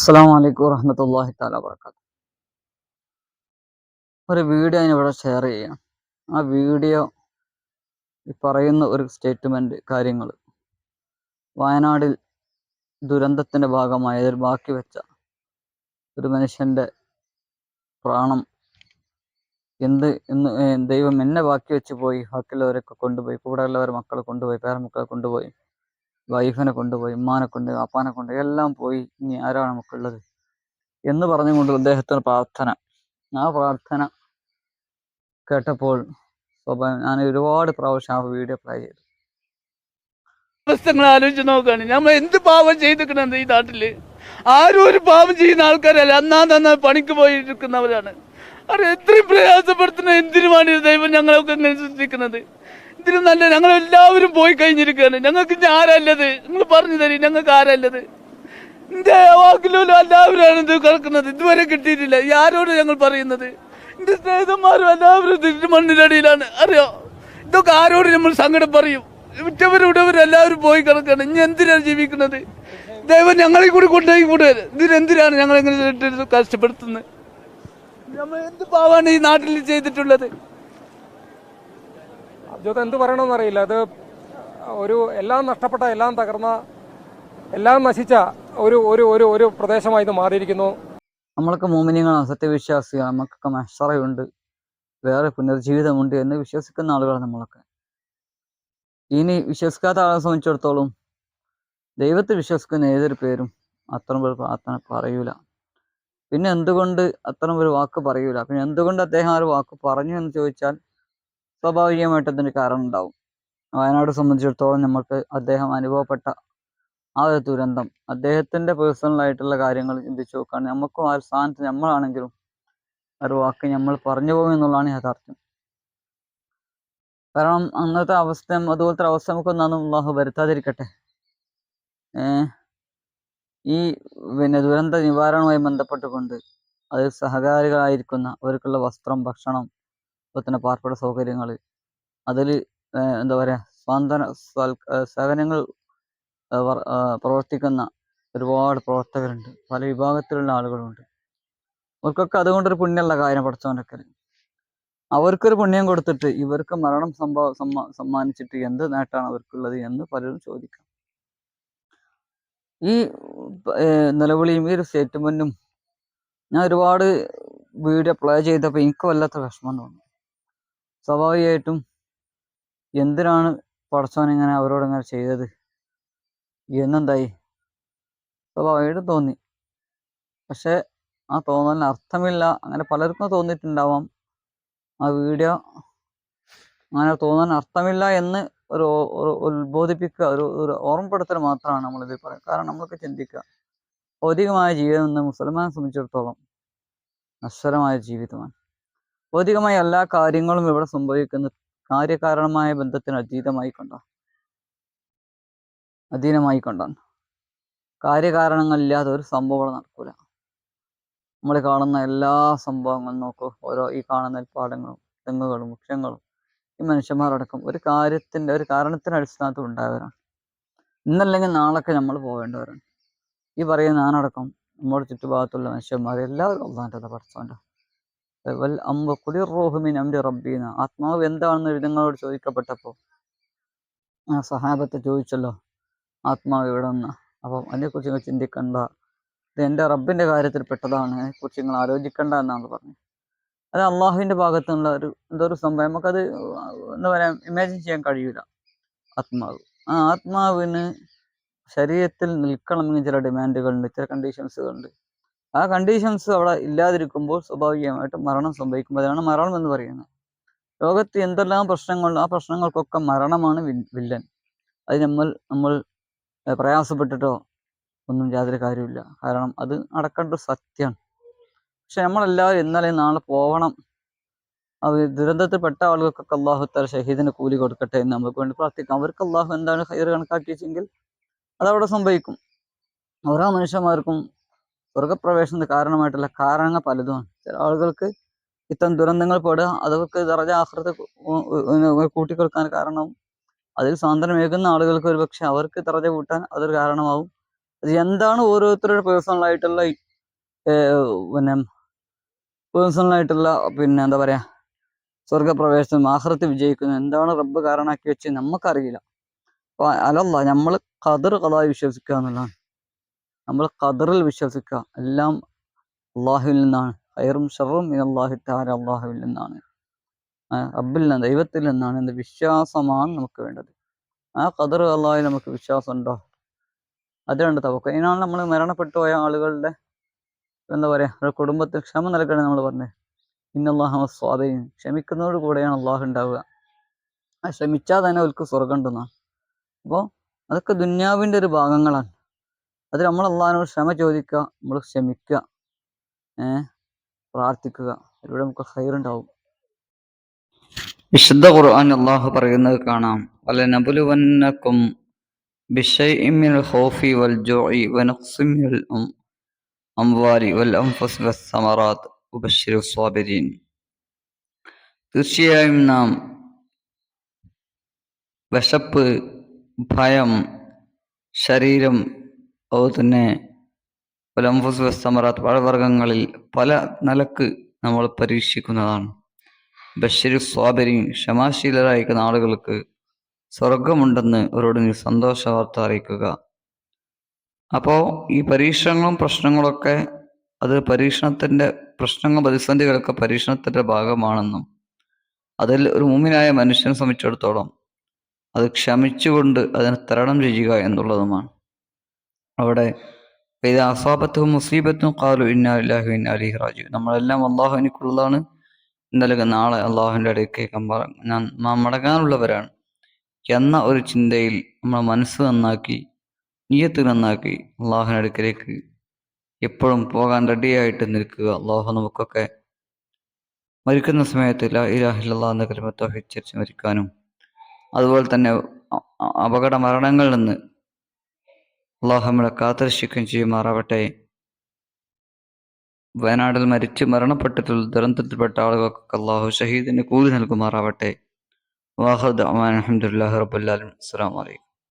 അസ്സലാമു അലൈക്കും വറഹ്മത്തുള്ളാഹി തആല വബറകാതുഹു. ഒരു വീഡിയോ ഞാൻ ഇവിടെ ഷെയർ ചെയ്യാം. ആ വീഡിയോ പറയുന്ന ഒരു സ്റ്റേറ്റ്മെന്റ് കാര്യങ്ങൾ വയനാടിൽ ദുരന്തത്തിന്റെ ഭാഗമായി അതിൽ ബാക്കി വെച്ച ഒരു മനുഷ്യന്റെ പ്രാണം ദൈവം എന്നെ ബാക്കി വെച്ച് പോയി, ബാക്കിയുള്ളവരൊക്കെ കൊണ്ടുപോയി, കൂടെയുള്ളവരെ മക്കളെ കൊണ്ടുപോയി, പേരമക്കളെ കൊണ്ടുപോയി, വൈഫിനെ കൊണ്ടുപോയി, ഉമ്മാനെ കൊണ്ടുപോയി, അപ്പാനെ കൊണ്ടുപോയി, എല്ലാം പോയി, ഇനി ആരാണ് നമുക്കുള്ളത് എന്ന് പറഞ്ഞുകൊണ്ട് അദ്ദേഹത്തിന് പ്രാർത്ഥന. ആ പ്രാർത്ഥന കേട്ടപ്പോൾ ഞാൻ ഒരുപാട് പ്രാവശ്യം ആ വീഡിയോ പ്ലേ ചെയ്തു. അവസ്ഥകൾ ആലോചിച്ച് നോക്കുകയാണ്. നമ്മൾ എന്ത് പാവം ചെയ്തിരിക്കണത് ഈ നാട്ടില്? ആരും ഒരു പാവം ചെയ്യുന്ന ആൾക്കാരല്ല, അന്നാ പണിക്ക് പോയിരിക്കുന്നവരാണ്. അത് എത്രയും പ്രയാസപ്പെടുത്തുന്ന എന്തിനുമാണ് ദൈവം ഞങ്ങളൊക്കെ ഇങ്ങനെ സൃഷ്ടിക്കുന്നത്? ഇതിന് നല്ല ഞങ്ങളെല്ലാവരും പോയി കഴിഞ്ഞിരിക്കുകയാണ്. ഞങ്ങൾക്ക് ഇനി ആരല്ലത്? നിങ്ങൾ പറഞ്ഞു തരും, ഞങ്ങൾക്ക് ആരല്ലത്? എന്റെ വാക്കിലോ എല്ലാവരും ഇത് കിടക്കുന്നത്, ഇതുവരെ കിട്ടിയിട്ടില്ല. ആരോട് ഞങ്ങൾ പറയുന്നത്? എന്റെ സ്നേഹിതന്മാരും എല്ലാവരും മണ്ണിനടിയിലാണ്. അറിയോ? ഇതൊക്കെ ആരോട് നമ്മൾ സങ്കടം പറയും? എല്ലാവരും പോയി കിടക്കാണ്. ഇനി എന്തിനാണ് ജീവിക്കുന്നത്? ദൈവം ഞങ്ങളെ കൂടി കൊണ്ടുപോയി കൂടെ. ഇതിനെന്തിനാണ് ഞങ്ങളെങ്ങനെ കഷ്ടപ്പെടുത്തുന്നത്? നമ്മൾ എന്ത് പാവാണ് ഈ നാട്ടിൽ ചെയ്തിട്ടുള്ളത്? അബ്ജോത്ത് എന്ത് പറയണമെന്നറിയില്ല. അത് ഒരു എല്ലാം നഷ്ടപ്പെട്ട, എല്ലാം തകർന്ന, എല്ലാം നശിച്ച ഒരു ഒരു ഒരു ഒരു പ്രദേശമായി ഇത് മാറിയിരിക്കുന്നു. നമ്മൾക്ക് മോമിനിയങ്ങളാണ്, സത്യവിശ്വാസികളാണ്, നമുക്കൊക്കെ മഹ്ശറയുണ്ട്, വേറെ പുനർജീവിതമുണ്ട് എന്ന് വിശ്വസിക്കുന്ന ആളുകളാണ് നമ്മളൊക്കെ. ഇനി വിശ്വസിക്കാത്ത ആളെ സംബന്ധിച്ചിടത്തോളം ദൈവത്തെ വിശ്വസിക്കുന്ന ഏതൊരു പേരും അത്തരം ഒരു പ്രാർത്ഥന പറയൂല. പിന്നെ എന്തുകൊണ്ട് അത്തരം ഒരു വാക്ക് പറയൂല? പിന്നെ എന്തുകൊണ്ട് അദ്ദേഹം ആ ഒരു വാക്ക് പറഞ്ഞു എന്ന് ചോദിച്ചാൽ സ്വാഭാവികമായിട്ട് അതിന് കാരണം ഉണ്ടാവും. വയനാട് സംബന്ധിച്ചിടത്തോളം നമുക്ക് അദ്ദേഹം അനുഭവപ്പെട്ട ആ ഒരു ദുരന്തം, അദ്ദേഹത്തിന്റെ പേഴ്സണൽ ആയിട്ടുള്ള കാര്യങ്ങൾ ചിന്തിച്ചു നോക്കുകയാണെങ്കിൽ നമുക്കും ആ ഒരു സ്ഥാനത്ത് നമ്മളാണെങ്കിലും ആ ഒരു വാക്ക് നമ്മൾ പറഞ്ഞു പോകും എന്നുള്ളതാണ് യാഥാർത്ഥ്യം. കാരണം അന്നത്തെ അവസ്ഥ, അതുപോലത്തെ അവസ്ഥ നമുക്കൊന്നും അള്ളാഹു വരുത്താതിരിക്കട്ടെ. ഈ ദുരന്ത നിവാരണവുമായി ബന്ധപ്പെട്ടുകൊണ്ട് അത് സഹകാരികളായിരിക്കുന്ന അവർക്കുള്ള വസ്ത്രം, ഭക്ഷണം, അതുപോലെ തന്നെ പാർപ്പിട സൗകര്യങ്ങൾ, അതിൽ എന്താ പറയുക, സേവനങ്ങൾ പ്രവർത്തിക്കുന്ന ഒരുപാട് പ്രവർത്തകരുണ്ട്, പല വിഭാഗത്തിലുള്ള ആളുകളുണ്ട്. അവർക്കൊക്കെ അതുകൊണ്ടൊരു പുണ്യമുള്ള കാര്യം പഠിച്ചവനൊക്കെ. അവർക്കൊരു പുണ്യം കൊടുത്തിട്ട് ഇവർക്ക് മരണം സമ്മാനിച്ചിട്ട് എന്ത് നേട്ടമാണ് അവർക്കുള്ളത് എന്ന് പലരും ചോദിക്കാം. ഈ നിലവിളിയും ഈ ഒരു സ്റ്റേറ്റ്മെന്റും ഞാൻ ഒരുപാട് വീഡിയോ പ്ലേ ചെയ്തപ്പോൾ എനിക്ക് വല്ലാത്ത വിഷമം തോന്നി. സ്വാഭാവികമായിട്ടും എന്തിനാണ് പടച്ചവനിങ്ങനെ അവരോടിങ്ങനെ ചെയ്തത് എന്നെന്തായി സ്വാഭാവികമായിട്ടും തോന്നി. പക്ഷെ ആ തോന്നലിന് അർത്ഥമില്ല, അങ്ങനെ പലർക്കും തോന്നിയിട്ടുണ്ടാവാം. ആ വീഡിയോ അങ്ങനെ തോന്നാൻ അർത്ഥമില്ല എന്ന് ഒരു ഉത്ബോധിപ്പിക്കുക, ഒരു ഓർമ്മപ്പെടുത്തൽ മാത്രമാണ് നമ്മളിത് പറയുക. കാരണം നമ്മൾക്ക് ചിന്തിക്കുക, ഭൗതികമായ ജീവിതം എന്ന് മുസൽമാനെ സംബന്ധിച്ചിടത്തോളം നശ്വരമായ ജീവിതമാണ്. ഭൗതികമായ എല്ലാ കാര്യങ്ങളും ഇവിടെ സംഭവിക്കുന്ന കാര്യകാരണമായ ബന്ധത്തിന് അധീനമായി കൊണ്ടാണ്. കാര്യകാരണങ്ങളില്ലാതെ ഒരു സംഭവം നടക്കൂല. നമ്മൾ കാണുന്ന എല്ലാ സംഭവങ്ങളും നോക്കൂ, ഓരോ ഈ കാണുന്ന നെൽപ്പാടങ്ങളും തെങ്ങുകളും വൃക്ഷങ്ങളും ഈ മനുഷ്യന്മാരടക്കം ഒരു കാരണത്തിന് അടിസ്ഥാനത്തിൽ ഉണ്ടായവരാണ്. ഇന്നല്ലെങ്കിൽ നാളൊക്കെ നമ്മൾ പോവേണ്ടവരാണ്. ഈ പറയുന്ന ഞാനടക്കം നമ്മുടെ ചുറ്റുഭാഗത്തുള്ള മനുഷ്യന്മാർ എല്ലാവരും അള്ളാഹുവിൻ്റെ പഠിച്ചവൻ്റെ റബ്ബീന. ആത്മാവ് എന്താണെന്ന് നിങ്ങളോട് ചോദിക്കപ്പെട്ടപ്പോൾ ആ സഹാബത്തെ ചോദിച്ചല്ലോ, ആത്മാവ് ഇവിടെ നിന്ന്. അപ്പം അതിനെക്കുറിച്ച് നിങ്ങൾ ചിന്തിക്കണ്ട, ഇത് എൻ്റെ റബ്ബിൻ്റെ കാര്യത്തിൽ പെട്ടതാണ്, അതിനെക്കുറിച്ച് നിങ്ങൾ ആലോചിക്കണ്ട എന്നാണ് പറഞ്ഞത്. അത് അള്ളാഹുവിൻ്റെ ഭാഗത്തു നിന്നുള്ള ഒരു സംഭവം. നമുക്കത് എന്താ പറയുക, ഇമാജിൻ ചെയ്യാൻ കഴിയൂല. ആത്മാവ്, ആ ആത്മാവിന് ശരീരത്തിൽ നിൽക്കണമെങ്കിൽ ചില ഡിമാൻഡുകളുണ്ട്, ചില കണ്ടീഷൻസുകളുണ്ട്. ആ കണ്ടീഷൻസ് അവിടെ ഇല്ലാതിരിക്കുമ്പോൾ സ്വാഭാവികമായിട്ടും മരണം സംഭവിക്കുമ്പോൾ അതാണ് മരണം എന്ന് പറയുന്നത്. ലോകത്ത് എന്തെല്ലാം പ്രശ്നങ്ങളുണ്ട്, ആ പ്രശ്നങ്ങൾക്കൊക്കെ മരണമാണ് വില്ലൻ. അത് നമ്മൾ പ്രയാസപ്പെട്ടിട്ടോ ഒന്നും യാതൊരു കാര്യമില്ല. കാരണം അത് നടക്കേണ്ട ഒരു സത്യമാണ്. പക്ഷെ നമ്മളെല്ലാവരും ഇന്നലെ നാളെ പോകണം. അത് ദുരന്തത്തിൽപ്പെട്ട ആളുകൾക്കൊക്കെ അള്ളാഹു തആല ഷഹീദിന് കൂലി കൊടുക്കട്ടെ എന്ന് നമുക്ക് വേണ്ടി പ്രാർത്ഥിക്കാം. അവർക്ക് അള്ളാഹു എന്താണ് ഹൈർ കണക്കാക്കിയെങ്കിൽ അതവിടെ സംഭവിക്കും. ഓരോ മനുഷ്യന്മാർക്കും സ്വർഗപ്രവേശനത്തിന് കാരണമായിട്ടുള്ള കാരണങ്ങൾ പലതുമാണ്. ചില ആളുകൾക്ക് ഇത്തരം ദുരന്തങ്ങൾ പെടുക അതൊക്കെ ദറജ ആഖിറത്ത് കൂട്ടിക്കൊടുക്കാൻ കാരണവും, അതിൽ സാന്ത്വനമേകുന്ന ആളുകൾക്ക് ഒരു പക്ഷെ അവർക്ക് ദറജ കൂട്ടാൻ അതൊരു കാരണമാവും. അത് എന്താണ് ഓരോരുത്തരുടെ പേഴ്സണലായിട്ടുള്ള പിന്നെ പിന്നെ എന്താ പറയാ സ്വർഗപ്രവേശനം ആഖിറത്ത് വിജയിക്കുന്നത് എന്താണ് റബ്ബ് കാരണമാക്കി വെച്ച് നമുക്കറിയില്ല. അപ്പൊ അലല്ല നമ്മൾ ഖദർ ഖദായി വിശ്വസിക്കുക എന്നുള്ളതാണ്. നമ്മൾ ഖദറിൽ വിശ്വസിക്കുക. എല്ലാം അള്ളാഹുവിൽ നിന്നാണ്. ഖൈറും ഷർറും മിനല്ലാഹി തആല, അള്ളാഹുവിൽ നിന്നാണ്, റബ്ബിൽ നിന്ന്, ദൈവത്തിൽ നിന്നാണ് എന്ന വിശ്വാസമാണ് നമുക്ക് വേണ്ടത്. ആ ഖദർ അള്ളാഹുവിൽ നമുക്ക് വിശ്വാസം ഉണ്ടോ? അതുകൊണ്ട് തവക്കൽ. ഇതിനാണ് നമ്മൾ മരണപ്പെട്ടു പോയ ആളുകളുടെ എന്താ പറയാ അവരുടെ കുടുംബത്തിൽ ക്ഷമ നൽകണം നമ്മൾ പറഞ്ഞത്. ഇന്നല്ലാഹ സ്വാബരീൻ, ക്ഷമിക്കുന്നതോട് കൂടെയാണ് അള്ളാഹു ഉണ്ടാവുക. ആ ക്ഷമിച്ചാൽ തന്നെ അവർക്ക് സ്വർഗം ഉണ്ടെന്നാണ്. അപ്പോൾ അതൊക്കെ ദുന്യാവിൻ്റെ ഒരു ഭാഗങ്ങളാണ്. അത് നമ്മൾ അള്ളാഹിനോട് ക്ഷമ ചോദിക്കുക, നമ്മൾ ക്ഷമിക്കുക, പ്രാർത്ഥിക്കുക. അതിലൂടെ നമുക്ക് ഖൈറുണ്ടാവും. വിശുദ്ധ ഖുർആൻ അള്ളാഹു പറയുന്നത് കാണാം, വലനബ്ലുവന്നകും ബിശൈഇൻ മിനൽ ഖൗഫി വൽ ജൂഇ വനഖ്സിൻ മിനൽ അംവാലി വൽ അൻഫുസി വസ്സമറാത്ത് വബശ്ശിരിസ് സ്വാബിരീൻ. തീർച്ചയായും നാം വിശപ്പ്, ഭയം, ശരീരം, അതുപോലെ തന്നെ വലംഫുസ് വസ്സമറാത്ത് പഴവർഗ്ഗങ്ങളിൽ പല നിലക്ക് നമ്മൾ പരീക്ഷിക്കുന്നതാണ്. ബശ്ശിരി സ്വാബരീൻ, ക്ഷമാശീലരായിരിക്കുന്ന ആളുകൾക്ക് സ്വർഗമുണ്ടെന്ന് അവരോട് നീ സന്തോഷ വാർത്ത അറിയിക്കുക. അപ്പോൾ ഈ പരീക്ഷണങ്ങളും പ്രശ്നങ്ങളൊക്കെ അത് പ്രശ്നങ്ങൾ പ്രതിസന്ധികളൊക്കെ പരീക്ഷണത്തിൻ്റെ ഭാഗമാണെന്നും അതിൽ ഒരു മുഅ്മിനായ മനുഷ്യനെ സംബന്ധിച്ചിടത്തോളം അത് ക്ഷമിച്ചുകൊണ്ട് അതിനെ തരണം ചെയ്യുക എന്നുള്ളതുമാണ്. അവിടെ അസാബത്തും മുസീബത്തും ഖാലു ഇന്നാ ലില്ലാഹി വ ഇന്നാ ഇലൈഹി റാജിഊൻ, നമ്മളെല്ലാം അള്ളാഹുവിനുള്ളതാണ്, ഇന്നലെ നാളെ അള്ളാഹുവിൻ്റെ അടുക്കേക്ക് മടങ്ങാനുള്ളവരാണ് എന്ന ഒരു ചിന്തയിൽ നമ്മൾ മനസ്സ് നന്നാക്കി, നിയ്യത്ത് നന്നാക്കി അള്ളാഹുവിൻ്റെ അടുക്കലേക്ക് എപ്പോഴും പോകാൻ റെഡിയായിട്ട് നിൽക്കുക. അള്ളാഹു നമുക്കൊക്കെ മരിക്കുന്ന സമയത്ത് ലാ ഇലാഹ ഇല്ലല്ലാഹ് എന്ന കലിമത്ത് ഉച്ചരിച്ച് മരിക്കാനും അതുപോലെ തന്നെ അപകട മരണങ്ങളിൽ നിന്ന് അള്ളാഹു നമ്മളെ കാത്തുരക്ഷിക്കുകയും ചെയ്യുമാറാവട്ടെ. വയനാട്ടിൽ മരണപ്പെട്ടിട്ടുള്ള ദുരന്തത്തിൽപ്പെട്ട ആളുകൾക്കൊക്കെ അള്ളാഹു ഷഹീദിന് കൂലി നൽകുമാറാവട്ടെ. വാഖിറു ദഅ്വാനാ അൽഹംദുലില്ലാഹി റബ്ബിൽ ആലമീൻ. അസ്സലാമു അലൈക്കും.